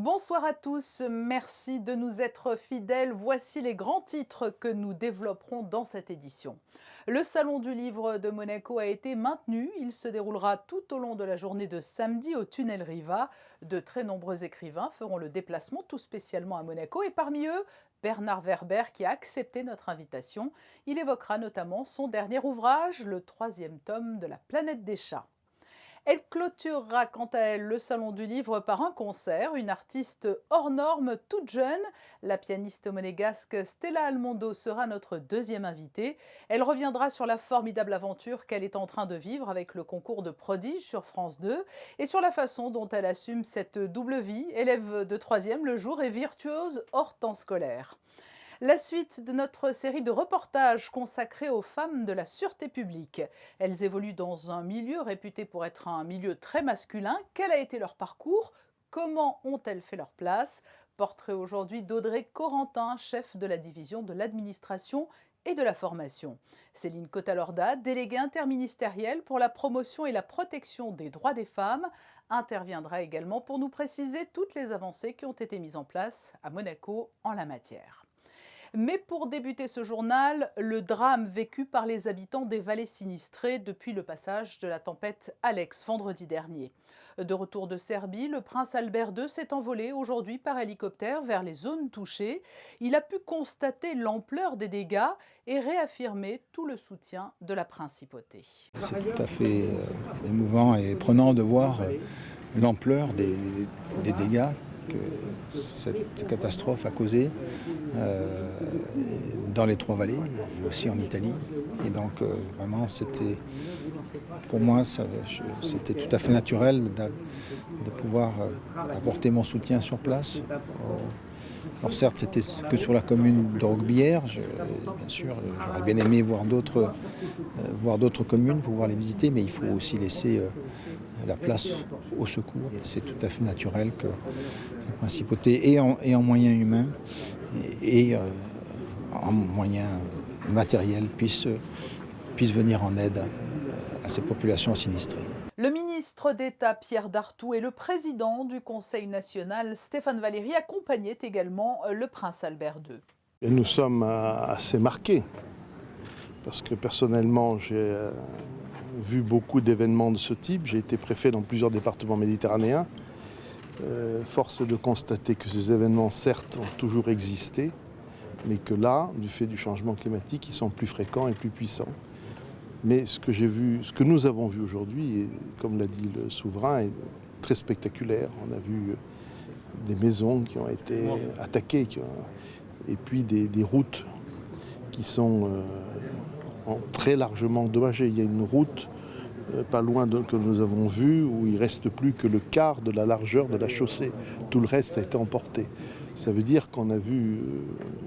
Bonsoir à tous, merci de nous être fidèles. Voici les grands titres que nous développerons dans cette édition. Le Salon du Livre de Monaco a été maintenu. Il se déroulera tout au long de la journée de samedi au Tunnel Riva. De très nombreux écrivains feront le déplacement tout spécialement à Monaco et parmi eux, Bernard Werber qui a accepté notre invitation. Il évoquera notamment son dernier ouvrage, le 3e tome de La planète des chats. Elle clôturera quant à elle le Salon du Livre par un concert, une artiste hors norme toute jeune. La pianiste monégasque Stella Almondo sera notre deuxième invitée. Elle reviendra sur la formidable aventure qu'elle est en train de vivre avec le concours de prodige sur France 2 et sur la façon dont elle assume cette double vie, élève de 3e le jour et virtuose hors temps scolaire. La suite de notre série de reportages consacrés aux femmes de la sûreté publique. Elles évoluent dans un milieu réputé pour être un milieu très masculin. Quel a été leur parcours? Comment ont-elles fait leur place? Portrait aujourd'hui d'Audrey Corentin, chef de la division de l'administration et de la formation. Céline Cotalorda, déléguée interministérielle pour la promotion et la protection des droits des femmes, interviendra également pour nous préciser toutes les avancées qui ont été mises en place à Monaco en la matière. Mais pour débuter ce journal, le drame vécu par les habitants des vallées sinistrées depuis le passage de la tempête Alex vendredi dernier. De retour de Serbie, le prince Albert II s'est envolé aujourd'hui par hélicoptère vers les zones touchées. Il a pu constater l'ampleur des dégâts et réaffirmer tout le soutien de la principauté. C'est tout à fait émouvant et prenant de voir l'ampleur des dégâts que cette catastrophe a causé dans les Trois-Vallées et aussi en Italie. Et donc vraiment, pour moi, c'était tout à fait naturel de pouvoir apporter mon soutien sur place. Alors certes, c'était que sur la commune de Roquebillière. Bien sûr, j'aurais bien aimé voir d'autres communes, pouvoir les visiter, mais il faut aussi laisser la place au secours. Et c'est tout à fait naturel que la principauté, et en moyens humains et en moyens matériels, puisse venir en aide à ces populations sinistrées. Le ministre d'État Pierre Dartout et le président du Conseil national Stéphane Valéry accompagnaient également le prince Albert II. Et nous sommes assez marqués, parce que personnellement j'ai vu beaucoup d'événements de ce type. J'ai été préfet dans plusieurs départements méditerranéens. Force est de constater que ces événements, certes, ont toujours existé, mais que là, du fait du changement climatique, ils sont plus fréquents et plus puissants. Mais ce que nous avons vu aujourd'hui, et comme l'a dit le souverain, est très spectaculaire. On a vu des maisons qui ont été attaquées, et puis des routes qui sont très largement endommagées. Il y a une route pas loin que nous avons vue où il ne reste plus que le quart de la largeur de la chaussée. Tout le reste a été emporté. Ça veut dire qu'on a vu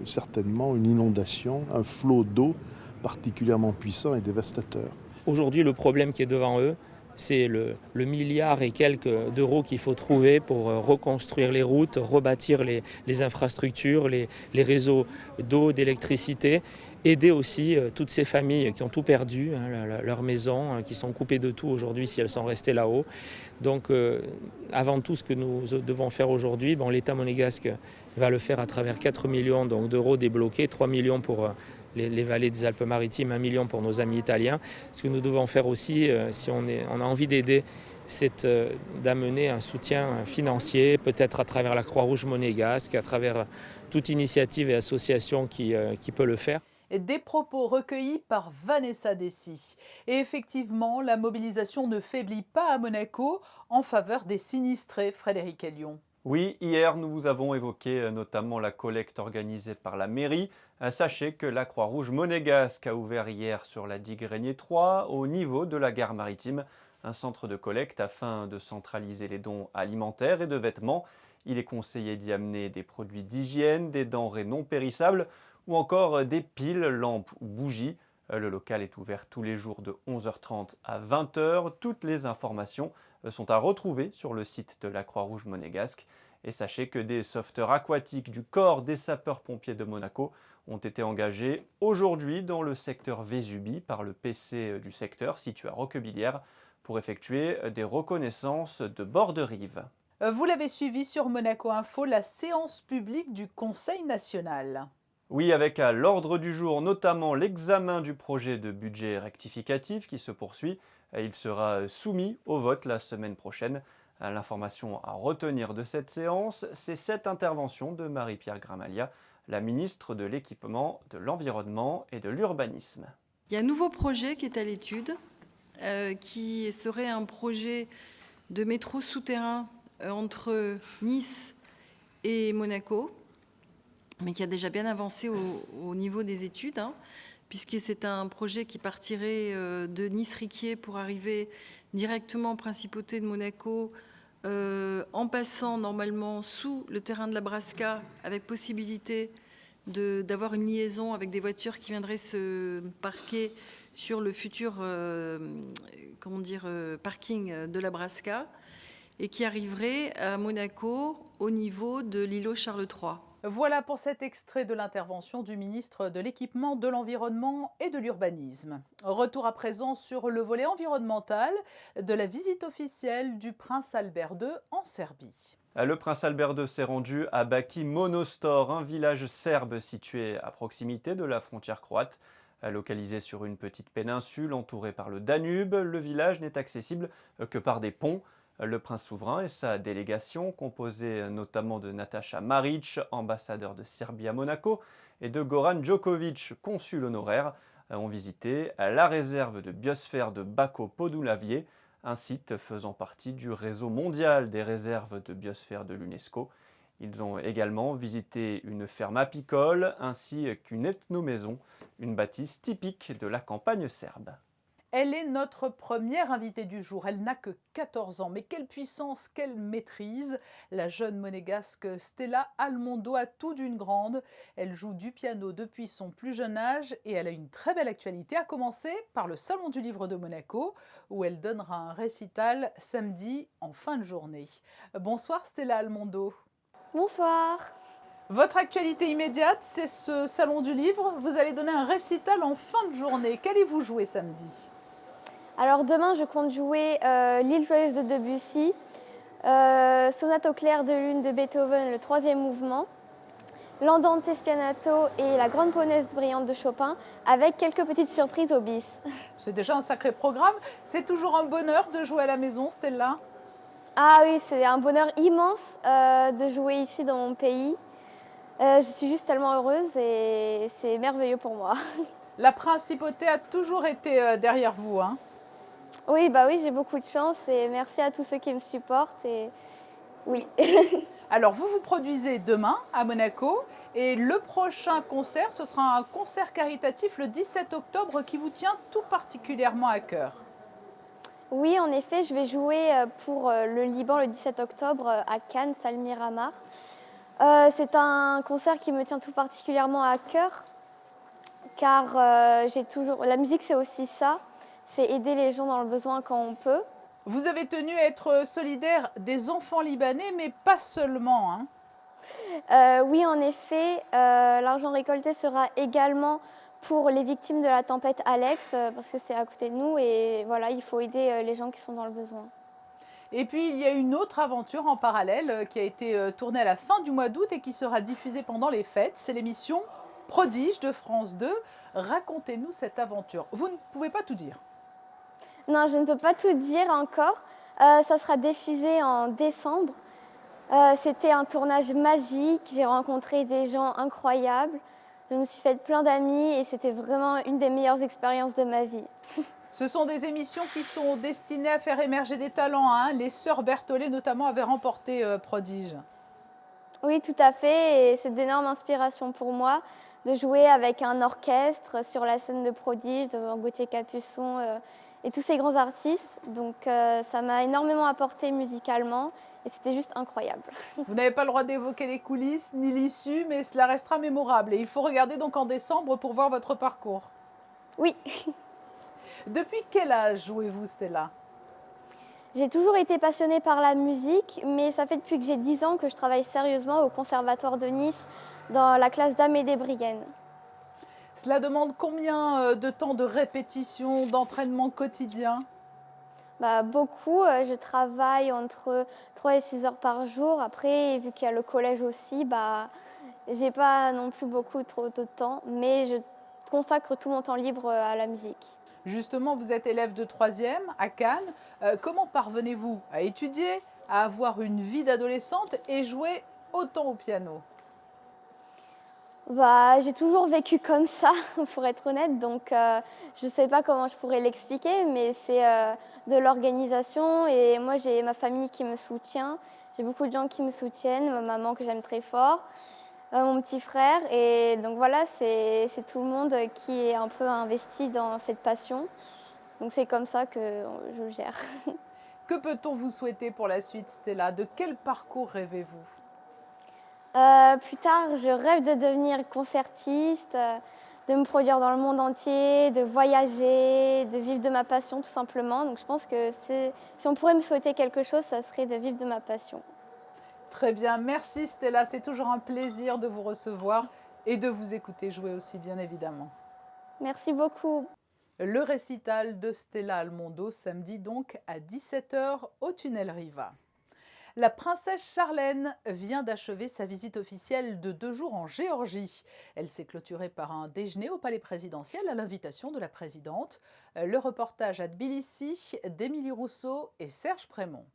certainement une inondation, un flot d'eau particulièrement puissant et dévastateur. Aujourd'hui, le problème qui est devant eux, c'est le milliard et quelques d'euros qu'il faut trouver pour reconstruire les routes, rebâtir les infrastructures, les réseaux d'eau, d'électricité, aider aussi toutes ces familles qui ont tout perdu, leurs maisons, qui sont coupées de tout aujourd'hui si elles sont restées là-haut. Donc avant tout, ce que nous devons faire aujourd'hui, l'État monégasque va le faire à travers 4 millions d'euros débloqués, 3 millions pour les vallées des Alpes-Maritimes, 1 million pour nos amis italiens. Ce que nous devons faire aussi, si on a envie d'aider, c'est d'amener un soutien financier, peut-être à travers la Croix-Rouge monégasque, à travers toute initiative et association qui peut le faire. Des propos recueillis par Vanessa Dessy. Et effectivement, la mobilisation ne faiblit pas à Monaco en faveur des sinistrés, Frédéric Hélion. Oui, hier, nous vous avons évoqué notamment la collecte organisée par la mairie. Sachez que la Croix-Rouge monégasque a ouvert hier sur la digue Régnier 3, au niveau de la gare maritime, un centre de collecte afin de centraliser les dons alimentaires et de vêtements. Il est conseillé d'y amener des produits d'hygiène, des denrées non périssables ou encore des piles, lampes ou bougies. Le local est ouvert tous les jours de 11h30 à 20h. Toutes les informations sont à retrouver sur le site de la Croix-Rouge monégasque. Et sachez que des sauveteurs aquatiques du corps des sapeurs-pompiers de Monaco ont été engagés aujourd'hui dans le secteur Vésubie par le PC du secteur situé à Roquebillière pour effectuer des reconnaissances de bord de rive. Vous l'avez suivi sur Monaco Info, la séance publique du Conseil national. Oui, avec à l'ordre du jour notamment l'examen du projet de budget rectificatif qui se poursuit. Il sera soumis au vote la semaine prochaine. L'information à retenir de cette séance, c'est cette intervention de Marie-Pierre Gramaglia, la ministre de l'Équipement, de l'Environnement et de l'Urbanisme. Il y a un nouveau projet qui est à l'étude, qui serait un projet de métro souterrain entre Nice et Monaco, mais qui a déjà bien avancé au niveau des études, puisque c'est un projet qui partirait de Nice-Riquier pour arriver directement en Principauté de Monaco, en passant normalement sous le terrain de la Brasca, avec possibilité d'avoir une liaison avec des voitures qui viendraient se parquer sur le futur parking de la Brasca, et qui arriverait à Monaco au niveau de l'îlot Charles III. Voilà pour cet extrait de l'intervention du ministre de l'Équipement, de l'Environnement et de l'Urbanisme. Retour à présent sur le volet environnemental de la visite officielle du prince Albert II en Serbie. Le prince Albert II s'est rendu à Baki Monostor, un village serbe situé à proximité de la frontière croate. Localisé sur une petite péninsule entourée par le Danube, le village n'est accessible que par des ponts. Le prince souverain et sa délégation, composée notamment de Nataša Marić, ambassadeur de Serbie à Monaco, et de Goran Djokovic, consul honoraire, ont visité la réserve de biosphère de Bako Podunavlje, un site faisant partie du réseau mondial des réserves de biosphère de l'UNESCO. Ils ont également visité une ferme apicole ainsi qu'une ethnomaison, une bâtisse typique de la campagne serbe. Elle est notre première invitée du jour. Elle n'a que 14 ans. Mais quelle puissance, quelle maîtrise. La jeune monégasque Stella Almondo a tout d'une grande. Elle joue du piano depuis son plus jeune âge et elle a une très belle actualité, à commencer par le Salon du Livre de Monaco, où elle donnera un récital samedi en fin de journée. Bonsoir Stella Almondo. Bonsoir. Votre actualité immédiate, c'est ce Salon du Livre. Vous allez donner un récital en fin de journée. Qu'allez-vous jouer samedi ? Alors demain, je compte jouer L'île joyeuse de Debussy, Sonate au clair de lune de Beethoven, le 3e mouvement, L'Andante spianato et La grande polonaise brillante de Chopin, avec quelques petites surprises au bis. C'est déjà un sacré programme. C'est toujours un bonheur de jouer à la maison, Stella ? Ah oui, c'est un bonheur immense de jouer ici dans mon pays. Je suis juste tellement heureuse et c'est merveilleux pour moi. La principauté a toujours été derrière vous, hein ? Oui, bah oui, j'ai beaucoup de chance et merci à tous ceux qui me supportent. Et oui. Alors, vous vous produisez demain à Monaco et le prochain concert, ce sera un concert caritatif le 17 octobre qui vous tient tout particulièrement à cœur. Oui, en effet, je vais jouer pour le Liban le 17 octobre à Cannes, salle Miramar. C'est un concert qui me tient tout particulièrement à cœur car la musique, c'est aussi ça. C'est aider les gens dans le besoin quand on peut. Vous avez tenu à être solidaire des enfants libanais, mais pas seulement, hein ? Oui, en effet, l'argent récolté sera également pour les victimes de la tempête Alex, parce que c'est à côté de nous et voilà, il faut aider les gens qui sont dans le besoin. Et puis, il y a une autre aventure en parallèle qui a été tournée à la fin du mois d'août et qui sera diffusée pendant les fêtes. C'est l'émission Prodige de France 2. Racontez-nous cette aventure. Vous ne pouvez pas tout dire. Non, je ne peux pas tout dire encore. Ça sera diffusé en décembre. C'était un tournage magique. J'ai rencontré des gens incroyables. Je me suis fait plein d'amis et c'était vraiment une des meilleures expériences de ma vie. Ce sont des émissions qui sont destinées à faire émerger des talents, hein. Les sœurs Berthollet notamment avaient remporté Prodige. Oui, tout à fait. Et c'est d'énormes inspirations pour moi de jouer avec un orchestre sur la scène de Prodige, devant Gauthier Capuçon et tous ces grands artistes. Donc ça m'a énormément apporté musicalement et c'était juste incroyable. Vous n'avez pas le droit d'évoquer les coulisses ni l'issue, mais cela restera mémorable. Et il faut regarder donc en décembre pour voir votre parcours. Oui. Depuis quel âge jouez-vous, Stella ? J'ai toujours été passionnée par la musique, mais ça fait depuis que j'ai 10 ans que je travaille sérieusement au Conservatoire de Nice dans la classe d'Amédée Briguen. Cela demande combien de temps de répétition, d'entraînement quotidien ? Beaucoup. Je travaille entre 3 et 6 heures par jour. Après, vu qu'il y a le collège aussi, j'ai pas non plus beaucoup trop de temps, mais je consacre tout mon temps libre à la musique. Justement, vous êtes élève de 3e à Cannes. Comment parvenez-vous à étudier, à avoir une vie d'adolescente et jouer autant au piano? J'ai toujours vécu comme ça, pour être honnête, donc je ne sais pas comment je pourrais l'expliquer, mais c'est de l'organisation et moi j'ai ma famille qui me soutient, j'ai beaucoup de gens qui me soutiennent, ma maman que j'aime très fort, mon petit frère, et donc voilà, c'est tout le monde qui est un peu investi dans cette passion, donc c'est comme ça que je gère. Que peut-on vous souhaiter pour la suite, Stella? De quel parcours rêvez-vous? Plus tard, je rêve de devenir concertiste, de me produire dans le monde entier, de voyager, de vivre de ma passion tout simplement. Donc je pense que si on pourrait me souhaiter quelque chose, ça serait de vivre de ma passion. Très bien, merci Stella, c'est toujours un plaisir de vous recevoir et de vous écouter jouer aussi, bien évidemment. Merci beaucoup. Le récital de Stella Almondo, samedi donc à 17 h au Tunnel Riva. La princesse Charlène vient d'achever sa visite officielle de 2 jours en Géorgie. Elle s'est clôturée par un déjeuner au palais présidentiel à l'invitation de la présidente. Le reportage à Tbilissi d'Émilie Rousseau et Serge Prémont.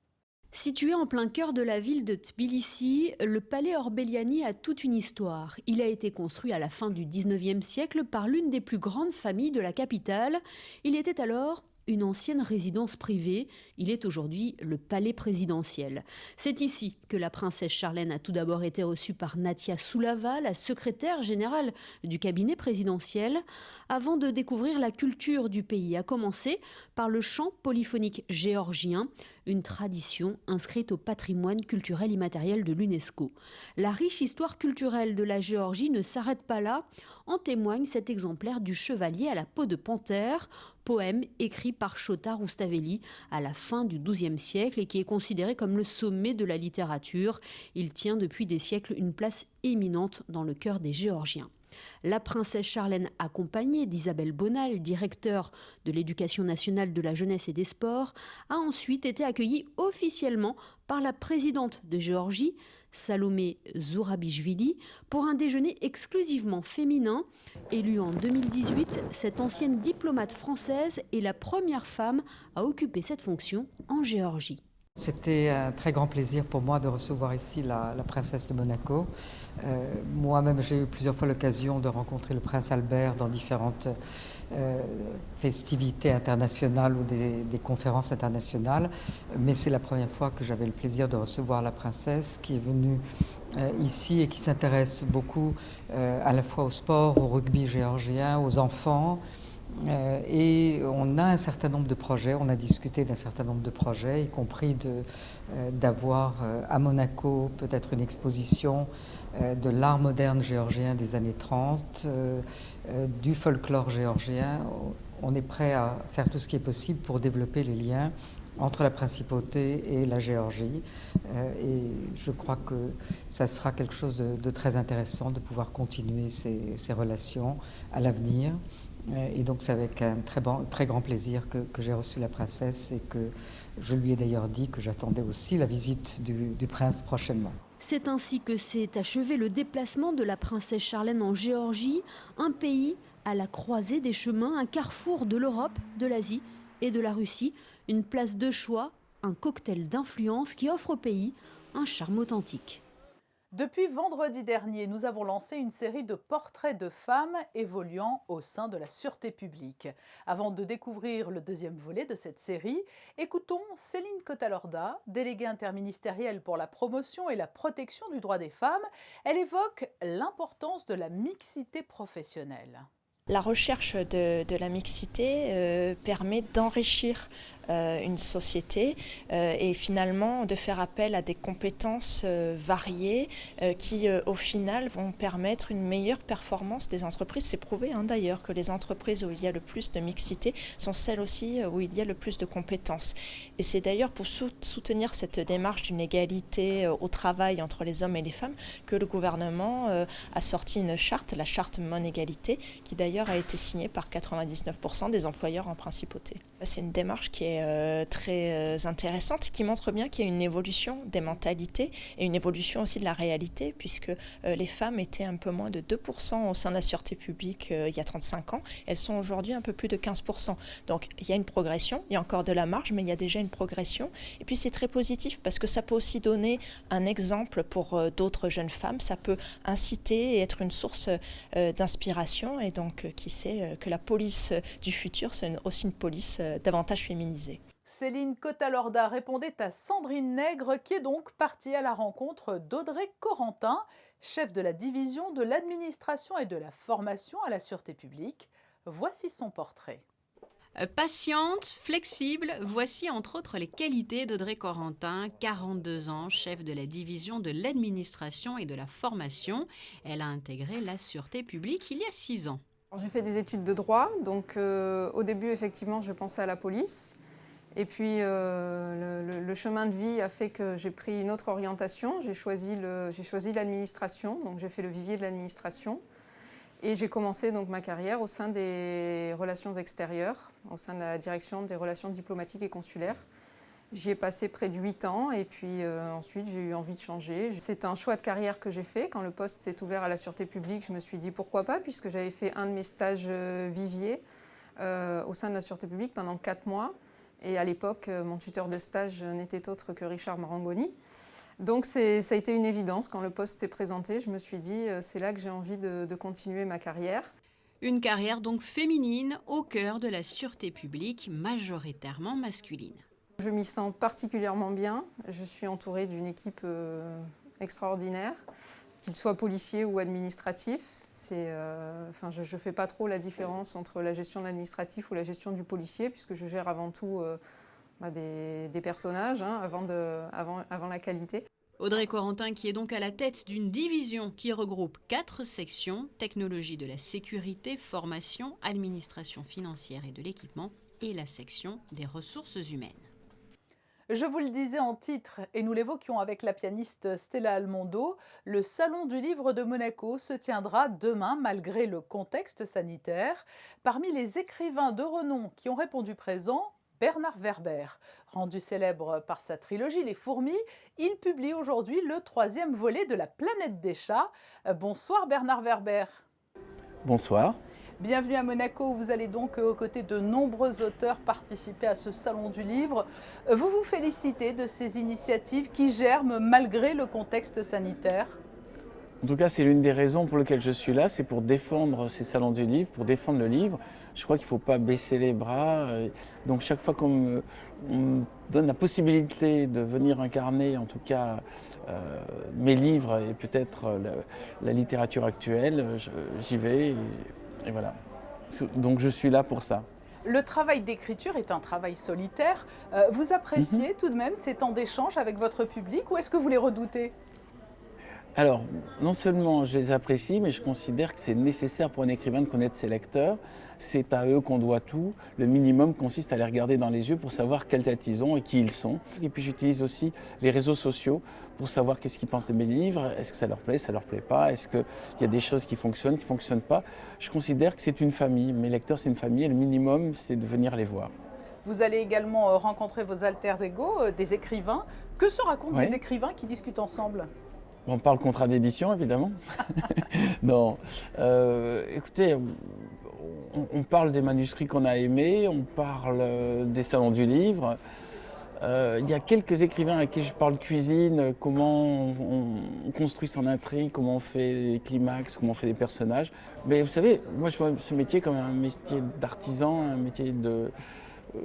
Situé en plein cœur de la ville de Tbilissi, le palais Orbeliani a toute une histoire. Il a été construit à la fin du 19e siècle par l'une des plus grandes familles de la capitale. Il était alors une ancienne résidence privée. Il est aujourd'hui le palais présidentiel. C'est ici que la princesse Charlène a tout d'abord été reçue par Natia Soulava, la secrétaire générale du cabinet présidentiel, avant de découvrir la culture du pays, à commencer par le chant polyphonique géorgien, une tradition inscrite au patrimoine culturel immatériel de l'UNESCO. La riche histoire culturelle de la Géorgie ne s'arrête pas là. En témoigne cet exemplaire du Chevalier à la peau de panthère, poème écrit par Chota Roustavéli à la fin du XIIe siècle et qui est considéré comme le sommet de la littérature. Il tient depuis des siècles une place éminente dans le cœur des Géorgiens. La princesse Charlène, accompagnée d'Isabelle Bonal, directeur de l'Éducation nationale de la jeunesse et des sports, a ensuite été accueillie officiellement par la présidente de Géorgie, Salomé Zourabichvili, pour un déjeuner exclusivement féminin. Élue en 2018, cette ancienne diplomate française est la première femme à occuper cette fonction en Géorgie. C'était un très grand plaisir pour moi de recevoir ici la princesse de Monaco. Moi-même, j'ai eu plusieurs fois l'occasion de rencontrer le prince Albert dans différentes festivités internationales ou des conférences internationales. Mais c'est la première fois que j'avais le plaisir de recevoir la princesse qui est venue ici et qui s'intéresse beaucoup à la fois au sport, au rugby géorgien, aux enfants. Et on a un certain nombre de projets, on a discuté d'un certain nombre de projets, y compris d'avoir à Monaco peut-être une exposition de l'art moderne géorgien des années 30, du folklore géorgien. On est prêt à faire tout ce qui est possible pour développer les liens entre la principauté et la Géorgie. Et je crois que ça sera quelque chose de très intéressant de pouvoir continuer ces relations à l'avenir. Et donc c'est avec un très grand plaisir que j'ai reçu la princesse et que je lui ai d'ailleurs dit que j'attendais aussi la visite du prince prochainement. C'est ainsi que s'est achevé le déplacement de la princesse Charlène en Géorgie, un pays à la croisée des chemins, un carrefour de l'Europe, de l'Asie et de la Russie, une place de choix, un cocktail d'influence qui offre au pays un charme authentique. Depuis vendredi dernier, nous avons lancé une série de portraits de femmes évoluant au sein de la sûreté publique. Avant de découvrir le deuxième volet de cette série, écoutons Céline Cotalorda, déléguée interministérielle pour la promotion et la protection du droit des femmes. Elle évoque l'importance de la mixité professionnelle. La recherche de la mixité permet d'enrichir une société et finalement de faire appel à des compétences variées qui au final vont permettre une meilleure performance des entreprises. C'est prouvé d'ailleurs que les entreprises où il y a le plus de mixité sont celles aussi où il y a le plus de compétences. Et c'est d'ailleurs pour soutenir cette démarche d'une égalité au travail entre les hommes et les femmes que le gouvernement a sorti une charte, la charte Mon Égalité, qui d'ailleurs d'ailleurs a été signé par 99% des employeurs en principauté. C'est une démarche qui est très intéressante, qui montre bien qu'il y a une évolution des mentalités et une évolution aussi de la réalité, puisque les femmes étaient un peu moins de 2% au sein de la sûreté publique il y a 35 ans. Elles sont aujourd'hui un peu plus de 15%. Donc il y a une progression, il y a encore de la marge, mais il y a déjà une progression. Et puis c'est très positif parce que ça peut aussi donner un exemple pour d'autres jeunes femmes. Ça peut inciter et être une source d'inspiration. Et donc qui sait que la police du futur, c'est aussi une police davantage féminisée. Céline Cotalorda répondait à Sandrine Nègre, qui est donc partie à la rencontre d'Audrey Corentin, chef de la division de l'administration et de la formation à la sûreté publique. Voici son portrait. Patiente, flexible, voici entre autres les qualités d'Audrey Corentin, 42 ans, chef de la division de l'administration et de la formation. Elle a intégré la sûreté publique il y a 6 ans. J'ai fait des études de droit, donc au début, effectivement, je pensais à la police. Et puis, le chemin de vie a fait que j'ai pris une autre orientation. J'ai choisi l'administration, donc j'ai fait le vivier de l'administration. Et j'ai commencé donc ma carrière au sein des relations extérieures, au sein de la direction des relations diplomatiques et consulaires. J'y ai passé près de 8 ans et puis ensuite j'ai eu envie de changer. C'est un choix de carrière que j'ai fait. Quand le poste s'est ouvert à la sûreté publique, je me suis dit pourquoi pas, puisque j'avais fait un de mes stages viviers au sein de la sûreté publique pendant 4 mois. Et à l'époque, mon tuteur de stage n'était autre que Richard Marangoni. Donc ça a été une évidence. Quand le poste s'est présenté, je me suis dit c'est là que j'ai envie de continuer ma carrière. Une carrière donc féminine au cœur de la sûreté publique, majoritairement masculine. Je m'y sens particulièrement bien. Je suis entourée d'une équipe extraordinaire, qu'il soit policier ou administratif. Je ne fais pas trop la différence entre la gestion de l'administratif ou la gestion du policier, puisque je gère avant tout des personnages avant la qualité. Audrey Corentin qui est donc à la tête d'une division qui regroupe 4 sections, technologie de la sécurité, formation, administration financière et de l'équipement, et la section des ressources humaines. Je vous le disais en titre, et nous l'évoquions avec la pianiste Stella Almondo, le Salon du Livre de Monaco se tiendra demain malgré le contexte sanitaire. Parmi les écrivains de renom qui ont répondu présent, Bernard Werber. Rendu célèbre par sa trilogie Les Fourmis, il publie aujourd'hui le 3e volet de La Planète des Chats. Bonsoir Bernard Werber. Bonsoir. Bienvenue à Monaco, vous allez donc aux côtés de nombreux auteurs participer à ce Salon du Livre. Vous vous félicitez de ces initiatives qui germent malgré le contexte sanitaire? En tout cas, c'est l'une des raisons pour lesquelles je suis là, c'est pour défendre ces salons du livre, pour défendre le livre. Je crois qu'il ne faut pas baisser les bras. Donc chaque fois qu'on me donne la possibilité de venir incarner, en tout cas, mes livres et peut-être la littérature actuelle, j'y vais et voilà. Donc je suis là pour ça. Le travail d'écriture est un travail solitaire. Vous appréciez tout de même ces temps d'échange avec votre public ou est-ce que vous les redoutez ? Alors, non seulement je les apprécie, mais je considère que c'est nécessaire pour un écrivain de connaître ses lecteurs. C'est à eux qu'on doit tout. Le minimum consiste à les regarder dans les yeux pour savoir quelle tête ils ont et qui ils sont. Et puis j'utilise aussi les réseaux sociaux pour savoir qu'est-ce qu'ils pensent de mes livres. Est-ce que ça leur plaît, ça leur plaît pas? Est-ce qu'il y a des choses qui ne fonctionnent pas? Je considère que c'est une famille. Mes lecteurs, c'est une famille et le minimum, c'est de venir les voir. Vous allez également rencontrer vos alter ego, des écrivains. Que se racontent des écrivains qui discutent ensemble ? On parle contrat d'édition, évidemment. Non. Écoutez, on parle des manuscrits qu'on a aimés, on parle des salons du livre. Il y a quelques écrivains avec qui je parle cuisine, comment on construit son intrigue, comment on fait des climax, comment on fait des personnages. Mais vous savez, moi je vois ce métier comme un métier d'artisan, un métier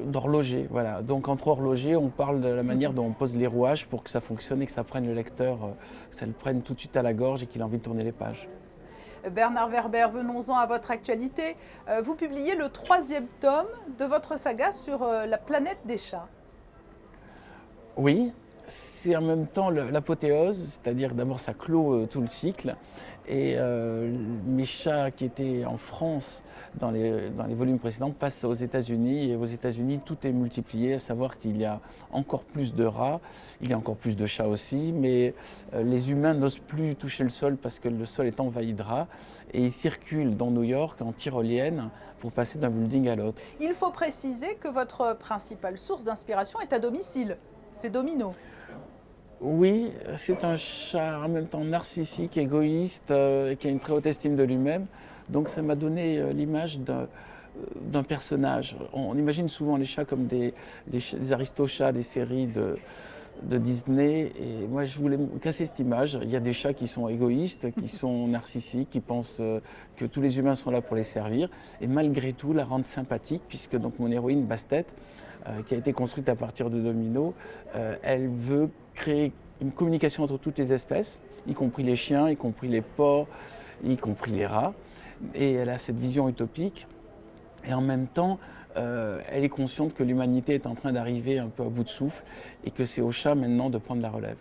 d'horloger, voilà. Donc entre horlogers, on parle de la manière dont on pose les rouages pour que ça fonctionne et que ça prenne le lecteur, que ça le prenne tout de suite à la gorge et qu'il ait envie de tourner les pages. Bernard Werber, venons-en à votre actualité. Vous publiez le 3e tome de votre saga sur la planète des chats. Oui, c'est en même temps l'apothéose, c'est-à-dire d'abord ça clôt tout le cycle. Et mes chats qui étaient en France dans les volumes précédents passent aux États-Unis. Et aux États-Unis, tout est multiplié, à savoir qu'il y a encore plus de rats, il y a encore plus de chats aussi, mais les humains n'osent plus toucher le sol parce que le sol est envahi de rats. Et ils circulent dans New York en tyrolienne pour passer d'un building à l'autre. Il faut préciser que votre principale source d'inspiration est à domicile, c'est Domino. Oui, c'est un chat en même temps narcissique, égoïste, qui a une très haute estime de lui-même. Donc ça m'a donné l'image d'un personnage. On imagine souvent les chats comme des aristochats des séries de Disney. Et moi, je voulais casser cette image. Il y a des chats qui sont égoïstes, qui sont narcissiques, qui pensent que tous les humains sont là pour les servir. Et malgré tout, la rendre sympathique, puisque donc mon héroïne, Bastet, qui a été construite à partir de Domino, elle veut créer une communication entre toutes les espèces, y compris les chiens, y compris les porcs, y compris les rats. Et elle a cette vision utopique. Et en même temps, elle est consciente que l'humanité est en train d'arriver un peu à bout de souffle et que c'est aux chats maintenant de prendre la relève.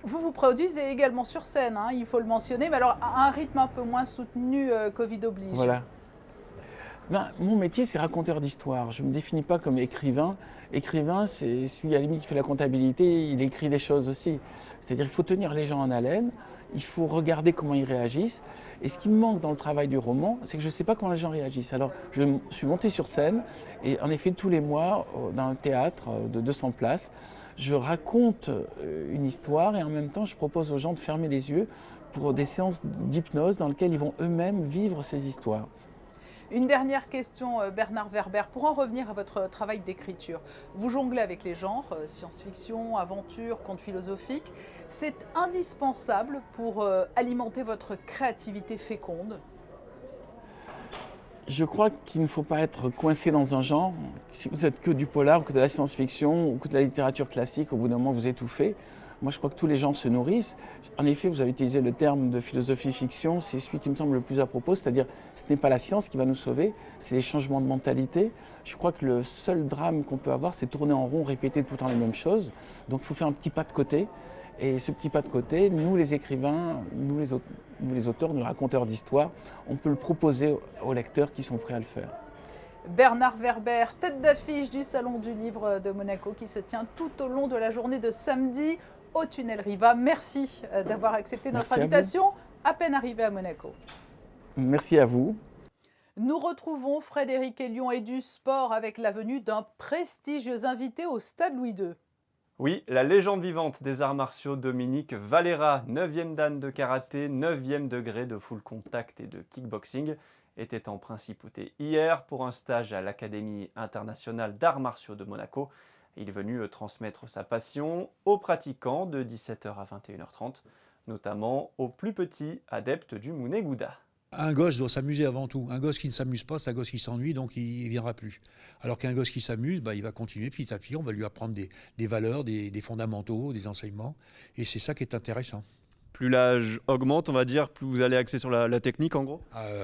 Vous vous produisez également sur scène, hein, il faut le mentionner, mais alors à un rythme un peu moins soutenu, Covid oblige. Voilà. Ben, mon métier, c'est raconteur d'histoire. Je ne me définis pas comme écrivain. Écrivain, c'est celui à la limite qui fait la comptabilité, il écrit des choses aussi. C'est-à-dire qu'il faut tenir les gens en haleine, il faut regarder comment ils réagissent. Et ce qui me manque dans le travail du roman, c'est que je ne sais pas comment les gens réagissent. Alors, je suis monté sur scène et en effet, tous les mois, dans un théâtre de 200 places, je raconte une histoire et en même temps, je propose aux gens de fermer les yeux pour des séances d'hypnose dans lesquelles ils vont eux-mêmes vivre ces histoires. Une dernière question, Bernard Werber, pour en revenir à votre travail d'écriture. Vous jonglez avec les genres, science-fiction, aventure, contes philosophiques. C'est indispensable pour alimenter votre créativité féconde? Je crois qu'il ne faut pas être coincé dans un genre. Si vous êtes que du polar, ou que de la science-fiction, ou que de la littérature classique, au bout d'un moment vous étouffez. Moi, je crois que tous les genres se nourrissent. En effet, vous avez utilisé le terme de philosophie-fiction, c'est celui qui me semble le plus à propos, c'est-à-dire ce n'est pas la science qui va nous sauver, c'est les changements de mentalité. Je crois que le seul drame qu'on peut avoir, c'est tourner en rond, répéter tout le temps les mêmes choses. Donc il faut faire un petit pas de côté. Et ce petit pas de côté, nous les écrivains, nous les auteurs, nous raconteurs d'histoire, on peut le proposer aux lecteurs qui sont prêts à le faire. Bernard Werber, tête d'affiche du Salon du Livre de Monaco qui se tient tout au long de la journée de samedi au Tunnel Riva. Merci d'avoir accepté notre invitation, à peine arrivé à Monaco. Merci à vous. Nous retrouvons Frédéric Hélion et du sport avec la venue d'un prestigieux invité au Stade Louis II. Oui, la légende vivante des arts martiaux Dominique Valera, 9e dan de karaté, 9e degré de full contact et de kickboxing, était en principauté hier pour un stage à l'Académie internationale d'arts martiaux de Monaco. Il est venu transmettre sa passion aux pratiquants de 17h à 21h30, notamment aux plus petits adeptes du Muneguda. Un gosse doit s'amuser avant tout. Un gosse qui ne s'amuse pas, c'est un gosse qui s'ennuie, donc il ne viendra plus. Alors qu'un gosse qui s'amuse, il va continuer petit à petit, on va lui apprendre des valeurs, des fondamentaux, des enseignements, et c'est ça qui est intéressant. Plus l'âge augmente, on va dire, plus vous allez axer sur la technique en gros?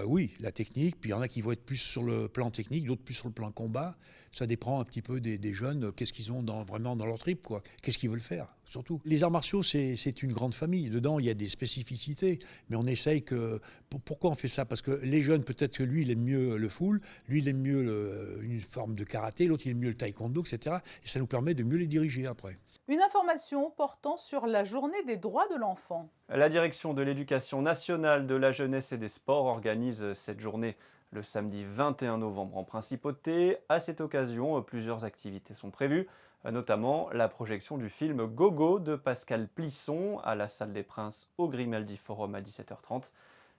Oui, la technique, puis il y en a qui vont être plus sur le plan technique, d'autres plus sur le plan combat. Ça dépend un petit peu des jeunes, qu'est-ce qu'ils ont vraiment dans leur trip, quoi. Qu'est-ce qu'ils veulent faire, surtout. Les arts martiaux, c'est une grande famille. Dedans, il y a des spécificités, mais on essaye que... Pourquoi on fait ça? Parce que les jeunes, peut-être que lui, il aime mieux le full, lui, il aime mieux une forme de karaté, l'autre, il aime mieux le taekwondo, etc. Et ça nous permet de mieux les diriger après. Une information portant sur la journée des droits de l'enfant. La direction de l'éducation nationale, de la jeunesse et des sports organise cette journée le samedi 21 novembre en principauté. À cette occasion, plusieurs activités sont prévues, notamment la projection du film Gogo de Pascal Plisson à la salle des Princes au Grimaldi Forum à 17h30.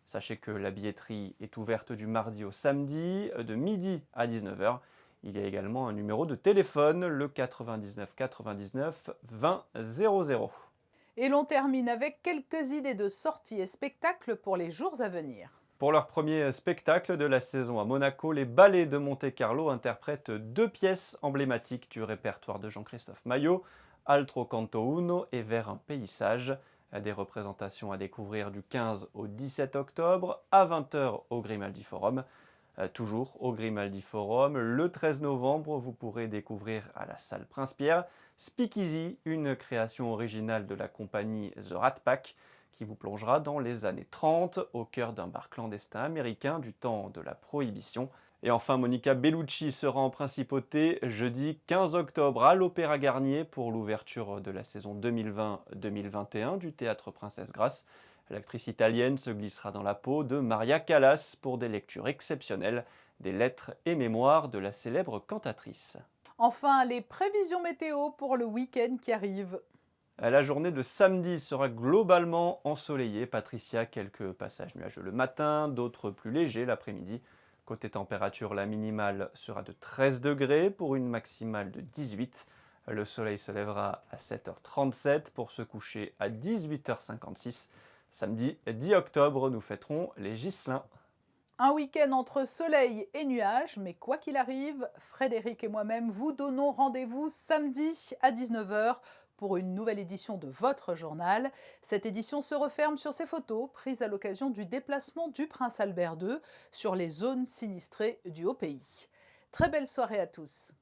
Sachez que la billetterie est ouverte du mardi au samedi, de midi à 19h. Il y a également un numéro de téléphone, le 99 99 20 00. Et l'on termine avec quelques idées de sorties et spectacles pour les jours à venir. Pour leur premier spectacle de la saison à Monaco, les Ballets de Monte-Carlo interprètent 2 pièces emblématiques du répertoire de Jean-Christophe Maillot, Altro Canto Uno et Vers un paysage. Des représentations à découvrir du 15 au 17 octobre à 20h au Grimaldi Forum. Toujours au Grimaldi Forum. Le 13 novembre, vous pourrez découvrir à la salle Prince-Pierre Speakeasy, une création originale de la compagnie The Rat Pack, qui vous plongera dans les années 30, au cœur d'un bar clandestin américain du temps de la Prohibition. Et enfin, Monica Bellucci sera en principauté jeudi 15 octobre à l'Opéra Garnier pour l'ouverture de la saison 2020-2021 du Théâtre Princesse Grace. L'actrice italienne se glissera dans la peau de Maria Callas pour des lectures exceptionnelles des lettres et mémoires de la célèbre cantatrice. Enfin, les prévisions météo pour le week-end qui arrive. La journée de samedi sera globalement ensoleillée. Patricia, quelques passages nuageux le matin, d'autres plus légers l'après-midi. Côté température, la minimale sera de 13 degrés pour une maximale de 18. Le soleil se lèvera à 7h37 pour se coucher à 18h56. Samedi 10 octobre, nous fêterons les Ghislains. Un week-end entre soleil et nuages, mais quoi qu'il arrive, Frédéric et moi-même vous donnons rendez-vous samedi à 19h pour une nouvelle édition de votre journal. Cette édition se referme sur ces photos prises à l'occasion du déplacement du prince Albert II sur les zones sinistrées du Haut-Pays. Très belle soirée à tous.